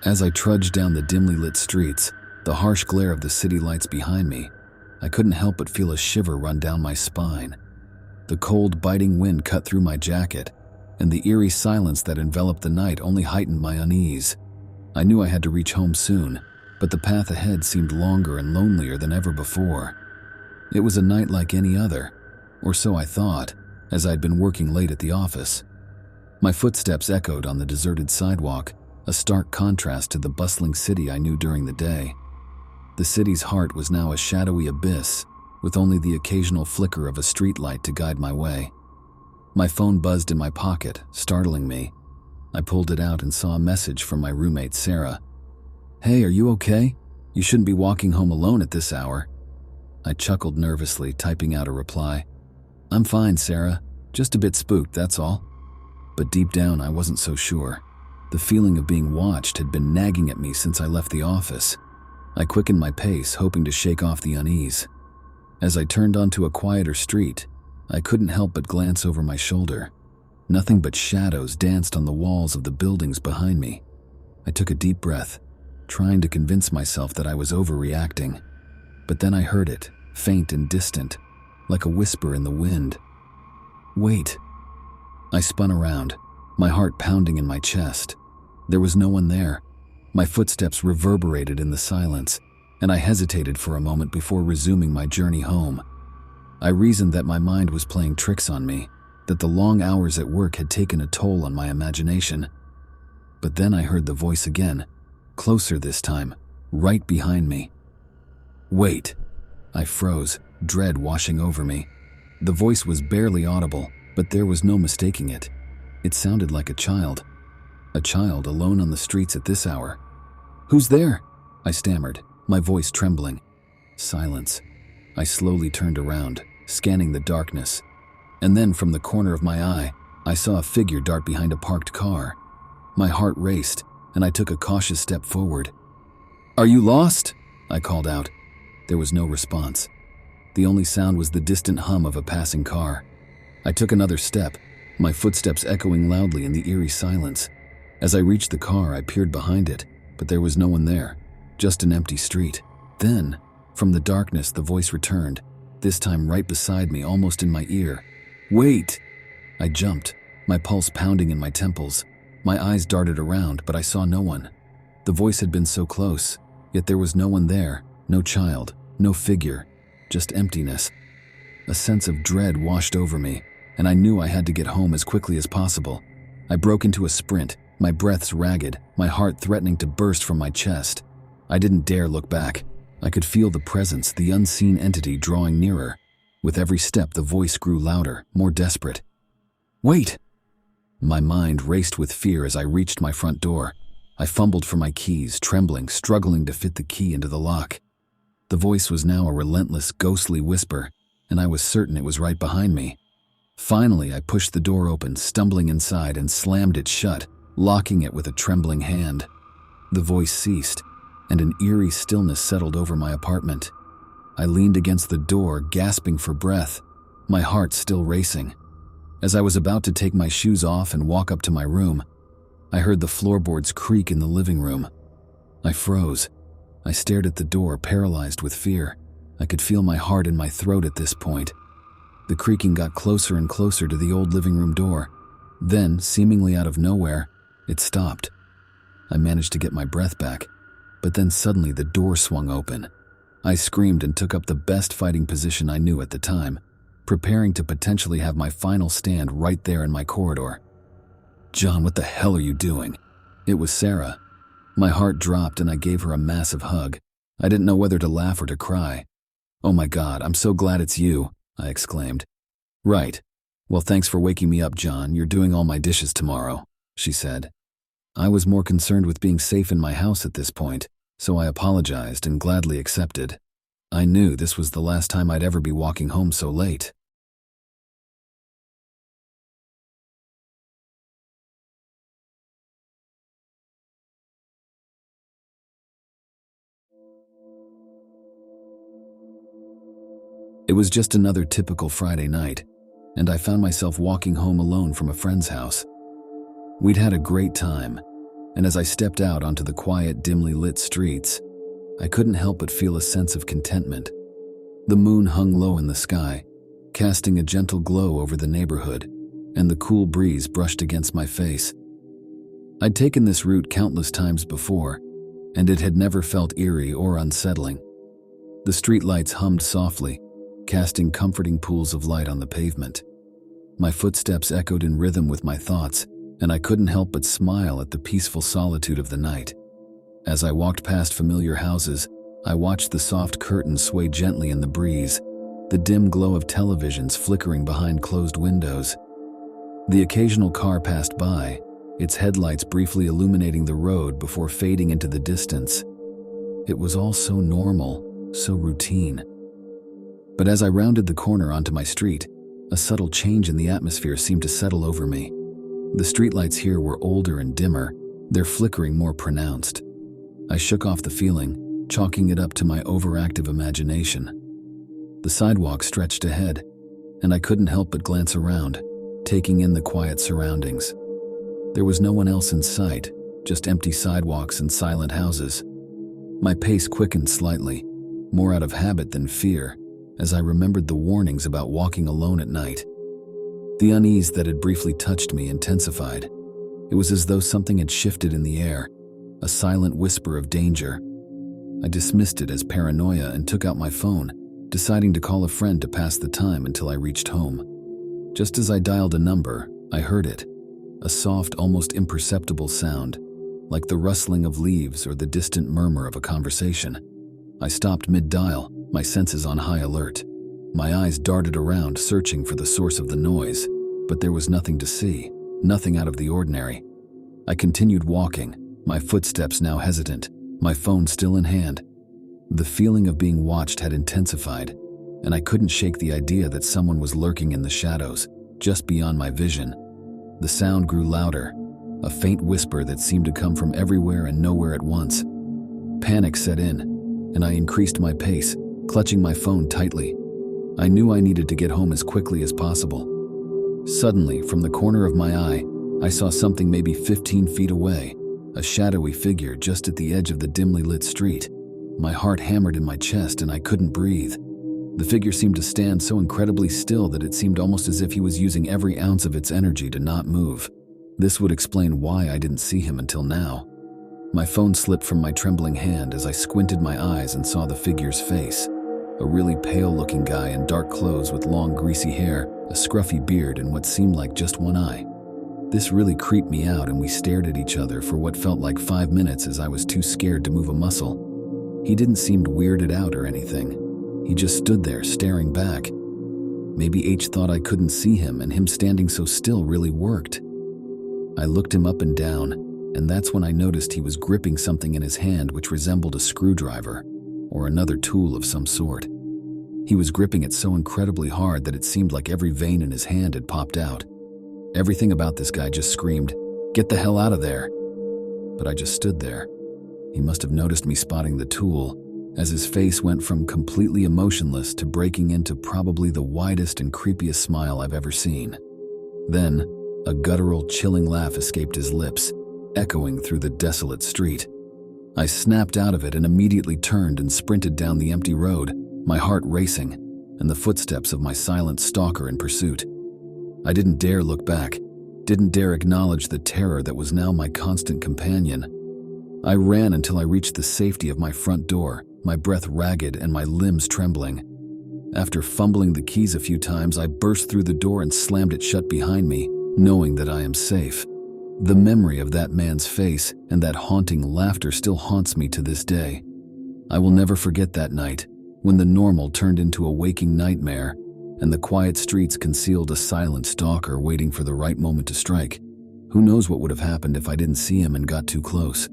As I trudged down the dimly lit streets, the harsh glare of the city lights behind me, I couldn't help but feel a shiver run down my spine. The cold, biting wind cut through my jacket, and the eerie silence that enveloped the night only heightened my unease. I knew I had to reach home soon, but the path ahead seemed longer and lonelier than ever before. It was a night like any other, or so I thought, as I'd been working late at the office. My footsteps echoed on the deserted sidewalk, a stark contrast to the bustling city I knew during the day. The city's heart was now a shadowy abyss, with only the occasional flicker of a streetlight to guide my way. My phone buzzed in my pocket, startling me. I pulled it out and saw a message from my roommate, Sarah. "Hey, are you okay? You shouldn't be walking home alone at this hour." I chuckled nervously, typing out a reply. "I'm fine, Sarah. Just a bit spooked, that's all." But deep down, I wasn't so sure. The feeling of being watched had been nagging at me since I left the office. I quickened my pace, hoping to shake off the unease. As I turned onto a quieter street, I couldn't help but glance over my shoulder. Nothing but shadows danced on the walls of the buildings behind me. I took a deep breath, trying to convince myself that I was overreacting. But then I heard it, faint and distant, like a whisper in the wind. "Wait." I spun around, my heart pounding in my chest. There was no one there. My footsteps reverberated in the silence, and I hesitated for a moment before resuming my journey home. I reasoned that my mind was playing tricks on me, that the long hours at work had taken a toll on my imagination. But then I heard the voice again, closer this time, right behind me. "Wait." I froze, dread washing over me. The voice was barely audible, but there was no mistaking it. It sounded like a child alone on the streets at this hour. "Who's there?" I stammered, my voice trembling. Silence. I slowly turned around, scanning the darkness. And then from the corner of my eye, I saw a figure dart behind a parked car. My heart raced, and I took a cautious step forward. "Are you lost?" I called out. There was no response. The only sound was the distant hum of a passing car. I took another step, my footsteps echoing loudly in the eerie silence. As I reached the car, I peered behind it, but there was no one there, just an empty street. Then, from the darkness, the voice returned, this time right beside me, almost in my ear. "Wait!" I jumped, my pulse pounding in my temples. My eyes darted around, but I saw no one. The voice had been so close, yet there was no one there, no child, no figure, just emptiness. A sense of dread washed over me, and I knew I had to get home as quickly as possible. I broke into a sprint, my breaths ragged, my heart threatening to burst from my chest. I didn't dare look back. I could feel the presence, the unseen entity drawing nearer. With every step, the voice grew louder, more desperate. "Wait!" My mind raced with fear as I reached my front door. I fumbled for my keys, trembling, struggling to fit the key into the lock. The voice was now a relentless, ghostly whisper, and I was certain it was right behind me. Finally, I pushed the door open, stumbling inside, and slammed it shut, locking it with a trembling hand. The voice ceased, and an eerie stillness settled over my apartment. I leaned against the door, gasping for breath, my heart still racing. As I was about to take my shoes off and walk up to my room, I heard the floorboards creak in the living room. I froze. I stared at the door, paralyzed with fear. I could feel my heart in my throat at this point. The creaking got closer and closer to the old living room door. Then, seemingly out of nowhere, it stopped. I managed to get my breath back, but then suddenly the door swung open. I screamed and took up the best fighting position I knew at the time, preparing to potentially have my final stand right there in my corridor. "John, what the hell are you doing?" It was Sarah. My heart dropped and I gave her a massive hug. I didn't know whether to laugh or to cry. "Oh my God, I'm so glad it's you," I exclaimed. "Right. Well, thanks for waking me up, John. You're doing all my dishes tomorrow," she said. I was more concerned with being safe in my house at this point, so I apologized and gladly accepted. I knew this was the last time I'd ever be walking home so late. It was just another typical Friday night, and I found myself walking home alone from a friend's house. We'd had a great time. and as I stepped out onto the quiet, dimly lit streets, I couldn't help but feel a sense of contentment. The moon hung low in the sky, casting a gentle glow over the neighborhood, and the cool breeze brushed against my face. I'd taken this route countless times before, and it had never felt eerie or unsettling. The streetlights hummed softly, casting comforting pools of light on the pavement. My footsteps echoed in rhythm with my thoughts, and I couldn't help but smile at the peaceful solitude of the night. As I walked past familiar houses, I watched the soft curtains sway gently in the breeze, the dim glow of televisions flickering behind closed windows. The occasional car passed by, its headlights briefly illuminating the road before fading into the distance. It was all so normal, so routine. But as I rounded the corner onto my street, a subtle change in the atmosphere seemed to settle over me. The streetlights here were older and dimmer, their flickering more pronounced. I shook off the feeling, chalking it up to my overactive imagination. The sidewalk stretched ahead, and I couldn't help but glance around, taking in the quiet surroundings. There was no one else in sight, just empty sidewalks and silent houses. My pace quickened slightly, more out of habit than fear, as I remembered the warnings about walking alone at night. The unease that had briefly touched me intensified. It was as though something had shifted in the air, a silent whisper of danger. I dismissed it as paranoia and took out my phone, deciding to call a friend to pass the time until I reached home. Just as I dialed a number, I heard it, a soft, almost imperceptible sound, like the rustling of leaves or the distant murmur of a conversation. I stopped mid-dial, my senses on high alert. My eyes darted around, searching for the source of the noise, but there was nothing to see, nothing out of the ordinary. I continued walking, my footsteps now hesitant, my phone still in hand. The feeling of being watched had intensified, and I couldn't shake the idea that someone was lurking in the shadows, just beyond my vision. The sound grew louder, a faint whisper that seemed to come from everywhere and nowhere at once. Panic set in, and I increased my pace, clutching my phone tightly. I knew I needed to get home as quickly as possible. Suddenly, from the corner of my eye, I saw something maybe 15 feet away, a shadowy figure just at the edge of the dimly lit street. My heart hammered in my chest and I couldn't breathe. The figure seemed to stand so incredibly still that it seemed almost as if he was using every ounce of its energy to not move. This would explain why I didn't see him until now. My phone slipped from my trembling hand as I squinted my eyes and saw the figure's face. A really pale-looking guy in dark clothes with long greasy hair, a scruffy beard, and what seemed like just one eye. This really creeped me out, and we stared at each other for what felt like 5 minutes as I was too scared to move a muscle. He didn't seem weirded out or anything. He just stood there, staring back. Maybe H thought I couldn't see him, and him standing so still really worked. I looked him up and down, and that's when I noticed he was gripping something in his hand which resembled a screwdriver, or another tool of some sort. He was gripping it so incredibly hard that it seemed like every vein in his hand had popped out. Everything about this guy just screamed, "Get the hell out of there!" But I just stood there. He must have noticed me spotting the tool, as his face went from completely emotionless to breaking into probably the widest and creepiest smile I've ever seen. Then, a guttural, chilling laugh escaped his lips, echoing through the desolate street. I snapped out of it and immediately turned and sprinted down the empty road, my heart racing, and the footsteps of my silent stalker in pursuit. I didn't dare look back, didn't dare acknowledge the terror that was now my constant companion. I ran until I reached the safety of my front door, my breath ragged and my limbs trembling. After fumbling the keys a few times, I burst through the door and slammed it shut behind me, knowing that I am safe. The memory of that man's face and that haunting laughter still haunts me to this day. I will never forget that night, when the normal turned into a waking nightmare, and the quiet streets concealed a silent stalker waiting for the right moment to strike. Who knows what would have happened if I didn't see him and got too close?